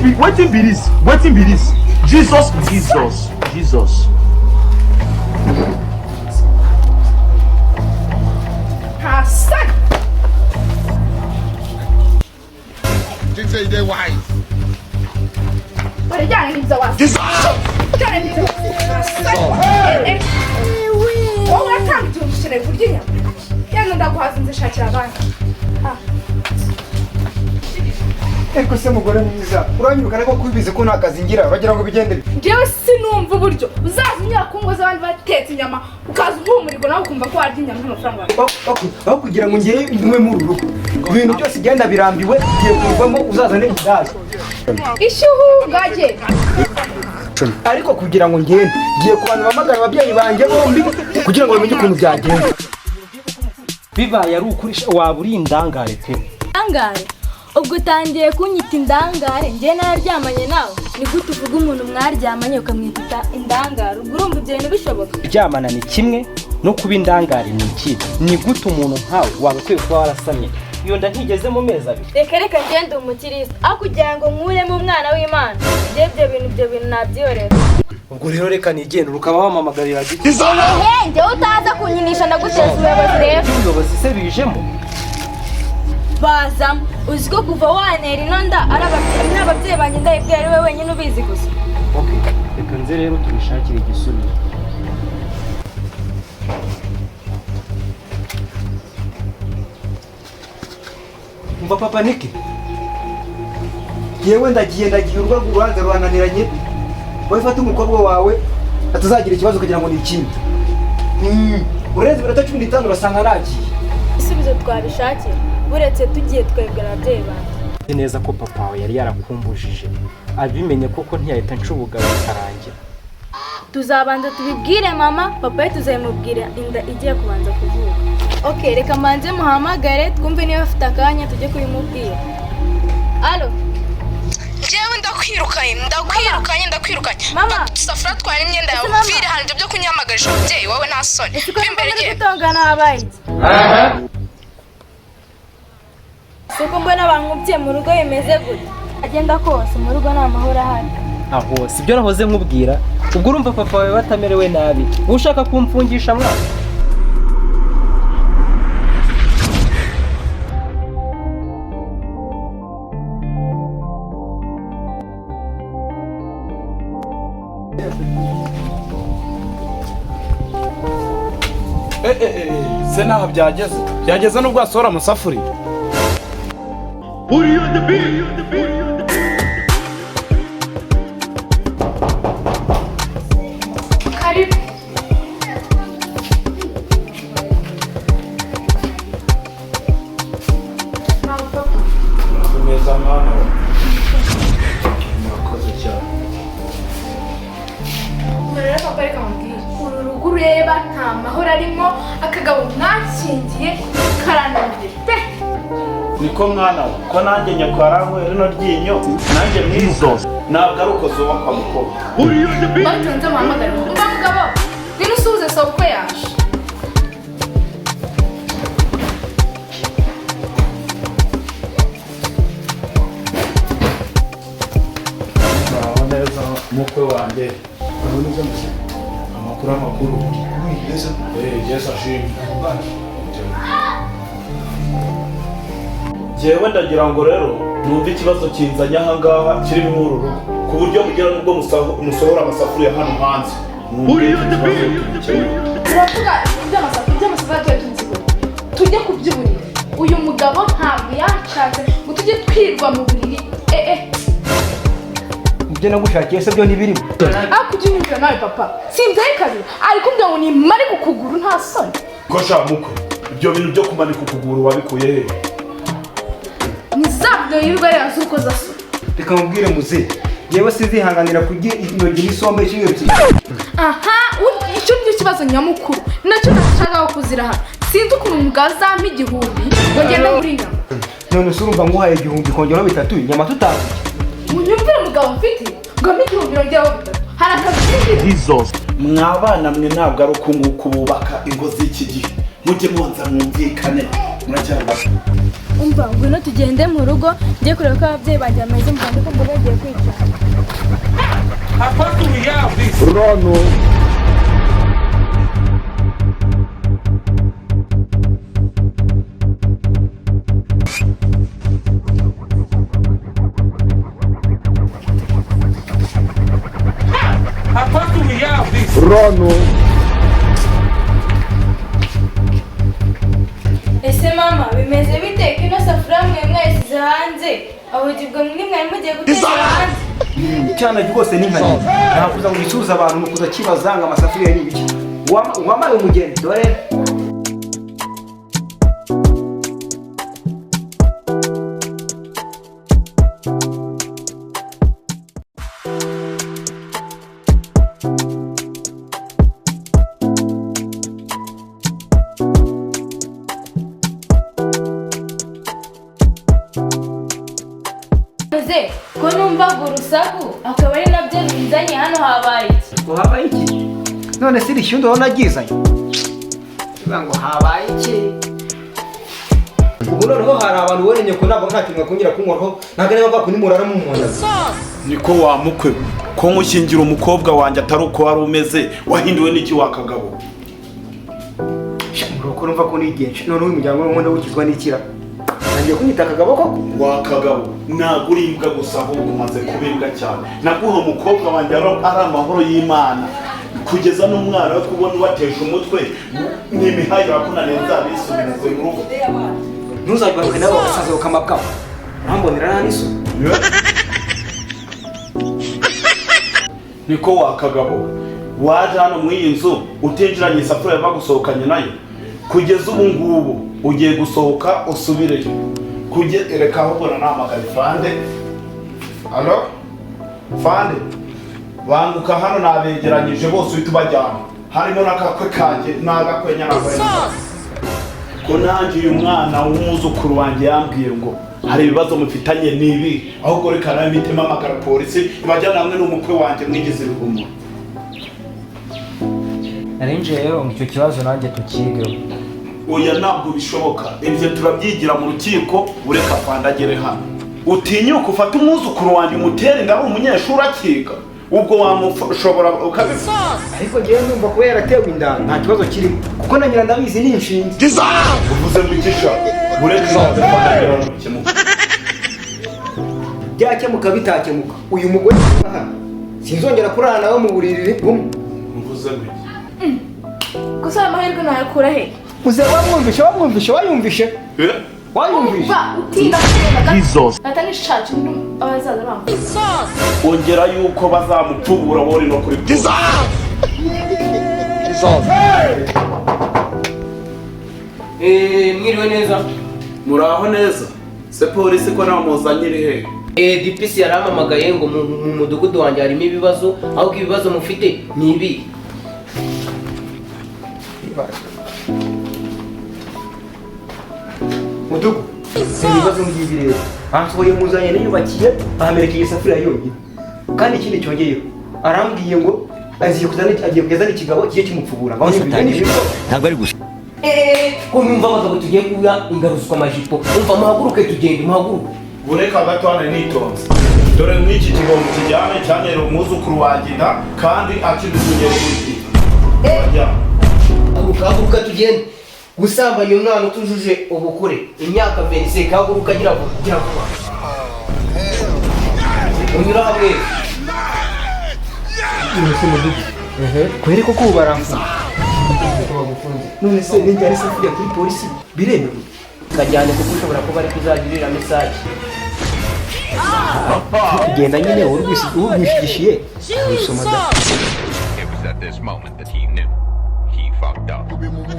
be this? Waiting be this? Jesus. Hassan. Think say they wise. But yeah, he's a wise. Jesus. Oh, I can't do it. Virginia. Yeah, no, that wasn't the Shachara. Eko se mugore mwiza uranyirukana ko kubize ko nakazingira bagira ngo bigendere jewe sinumva uburyo uzazinya kungoza abandi batetse inyama ukaza umurigo nawe ukumva ko warya inyama n'amafaranga aho kugira ngo ngere imwe mu rugo ibintu byose igenda birambiwe giye kuvamo uzazane idaje ishuhu ngaje ariko kugira ngo ngende giye kubantu bamagara ababyeyi banje bombi kugira ngo bamenye ukuntu byagenda bibaye ari ukurisha waburi indangare pe indangare ubwo utangiye kunyita indangare njye nararyamanye nawe ni gute uvuga umuntu mwaryamanye ukamwita indangare ubwo urumva ibyo bintu bishoboka kuryamana ni kimwe no kuba indangare ni ikindi ni gute umuntu nkawe wagakwiye kuba warasamye iyo nda ntigeze mu mezi abiri reka ngende umukirisitu aho kugira ngo nkuremo umwana w'Imana ibyo bintu nabyiyorera ubwo rero reka nigende ukaba wamamagarira giti njye utaza kunyinisha ndaguteza ubuyobozi rero ubuyobozi se bijemo bazamo uzi ko kuva wanera ino nda ari ababyeyi banjye ndayibwira ari we wenyine ubizi gusa reka nze rero tubishakire igisubizo umva papa Niki yewe ndagiye urwo urubanza rurananiranye wowe fata umukobwa wawe atazagira ikibazo kugira ngo ni ikindi urenze iminota 15 urasanga nagiye isubizo twabishakira buretse tugiye twebwe ababyeyi banjye neza ko papa wawe yari yarakumbujije abimenye koko ntiyahita nshubuga bikarangira tuzabanza tubibwire mama papa we tuzayimubwira inda igiye kubanza kuvuka reka mbanze muhamagare twumve niba afite akanya tujye kubimubwira alo jewe ndakwirukanye mama Safuriya twara imyenda yawe uvire hanze byo kunyamagarisha ababyeyi wowe nta soni imbere gihe gutongana habaye siko mbona bankubye mu rugo bimeze gute agenda kose mu rugo nta mahoro ahari aho sibyo nahoze nkubwira ubwo urumva papa wawe batamerewe nabi ushaka kumfungisha mwana se naho byageze nubwo asora amasafuriya karibu kumeza mwana murakoze cyane rero papa reka mubwire uru rugo ureba nta mahoro arimo akagabo mwakingiye karananire pe niko mwana we ko nanjye nyoko yaranywera rino ryinyo nanjye mwiza ntabwo ari uko zubakwa mukobwa batunze muhamagare umva mugabo ngwino usuhuze soko yaje muraho neza mukwe wanjye amakuru Yesu ashimwe jewe ndagira ngo rero numve ikibazo kinzanye aha ngaha kiri muri uru rugo ku buryo mugira nubwo musohora amasafuriya hano hanze turavuga iby'amasafuriya tujye kubyuburira uyu mugabo ntabwo yashatse ngo tujye twirwa mu buriri ibyo nagushakiye se byo ntibirimo kujya unyumvira nawe papa simbyaye kabiri ari kumbwira ngo nimare ku kuguru nta soni ko sha mukwe ibyo bintu byo kumanika ukuguru wabikuye he nizabyo yirirwa yazo uko zaso reka mubwire muze yewe sizihanganira kujya intogi n'isombe kimwe icyo nicyo kibazo nyamukuru nacyo nashakaga kuzira hano sinzi ukuntu umugabo azampa igihumbi ngo ngende muri inyama none se urumva nguhaye igihumbi kongeraho bitatu inyama tutazi munyumvire umugabo mfite ngo ampe igihumbi yongeraho bitatu hari akazi Jesus mwabana mwe ntabwo ari uku nguku bubaka ingo z'iki gihe mujye mubanza mwumvikane muracyari umva ngwino tugende mu rugo njye kureba ko ababyeyi banjye bameze mu Rwanda ko ngo bagiye kwicara. Rono. Rono. Ese mama bimeze bite ko ino safuriya mwe mwayisize hanze ahugibwa mwari mugiye guteka hanze? Cyane rwose ni nkani nakuza ngo isuza abantu mu kuza kibazanga amasafuriya ni ibiki wamaye umugeni dore ko numvaga urusaku akaba ari nabyo bizanye hano. Habaye iki? habaye iki none si rishyundo aho nagizanye ngo habaye iki ubu noneho hari abantu bonenye ko ntabwo nta kintu bakongera kunkoraho ntabwo niba bakuni murara mu mwanda. niko wamukwe ko nkushyingira umukobwa wanjye atari uko wari umeze wahinduwe n'iki wakagabo? Murokore mva ko nigenje noneho uyu muryango w'umuhondo wukizwa n'ikira ngiye kunyita akagabo koko. Wakagabo ntabwo uri imbwa gusa ahubwo umaze kuba imbwa cyane. Naguha umukobwa wanjye ari amahoro y'Imana kugeza n'umwana we kubona ubateje umutwe n'imihayo yakunanenza bisubirize mu rugo. Ntuzagaruke nabo basaza bakamabwaho urambonera nta n'iso. Niko wakagabo waje hano mu iyi nzu utinjiranye isafuriya bagusohokanye nayo kugeza ubu ngubu ugiye gusohoka usubireyo reka ahubwo nahamagara Fande. Alo Fande, banguka hano nabegeranyije bose uhita ubajyana harimo n'akakwe kanjye n'agakwenya n'akwe ko nanjye uyu mwana w'umwuzukuru wanjye yambwiye ngo hari ibibazo mufitanye n'ibi ahubwo reka nawe mitema amagara polisi ibajyana hamwe n'umukwe wanjye mwigize ibihumo. narinjiye rero ngo icyo kibazo nanjye tukigeho. Oya ntabwo bishoboka, ibyo turabyigira mu rukiko. Ureka Fande agere hano utinyuka ufata umwuzukuru wanjye umutere ngo ari umunyeshuri akiga ubwo wamushobora ukabifata. Ariko ngewe ndumva kuba yaratewe inda nta kibazo kirimo kuko na nyina ndabizi ni inshinzi. Uvuze ngo ikisha ureka Fande agera hano bikemuka. Byakemuka bitakemuka uyu mugore aha sinzongera kurana nawe mu buriri bumwe. Uvuze ngo gusa amahirwe nayakura he? Uze wamwumvishe wayumvishe wayumvishe utinda Jesus atanishaje abazaza bamwe ongera yuko bazamupfubura bori no kuri Jesus. Mwiriwe neza. Muraho neza se polisi ko namuzanye iri he? DPC yaramamagaye ngo mu mudugudu wanjye harimo ibibazo ahubwo ibibazo mufite ni ibi. Mudugu ibibazo ngibi rero ansohoye muzanye niyubakiye ahamerekeye isafuriya yonyine kandi ikindi cyongeyeho arambwiye ngo agiye kugeza n'ikigabo kigiye kimupfubura ntabwo ari gusa ko numva abagabo tugiye kuya ingaruzwa amajipo umva muhaguruke tugende muhaguruke. Ureka gato hano nitonze dore mw'iki kigombo kijyane cyanera umwuzukuru wanjye inda kandi akidusuye kugira haguruka tugende gusambanya umwana utujuje ubukure imyaka 25 haguruka gira vuba unyura hamwe kwere ko kubaramfa none se ninjye ari safuriya kuri polisi biremewe kajyane kuko ushobora kuba ari kuzagirira message kugenda nyine urwishigishiye usoma da. It was at this moment that he knew he fucked up.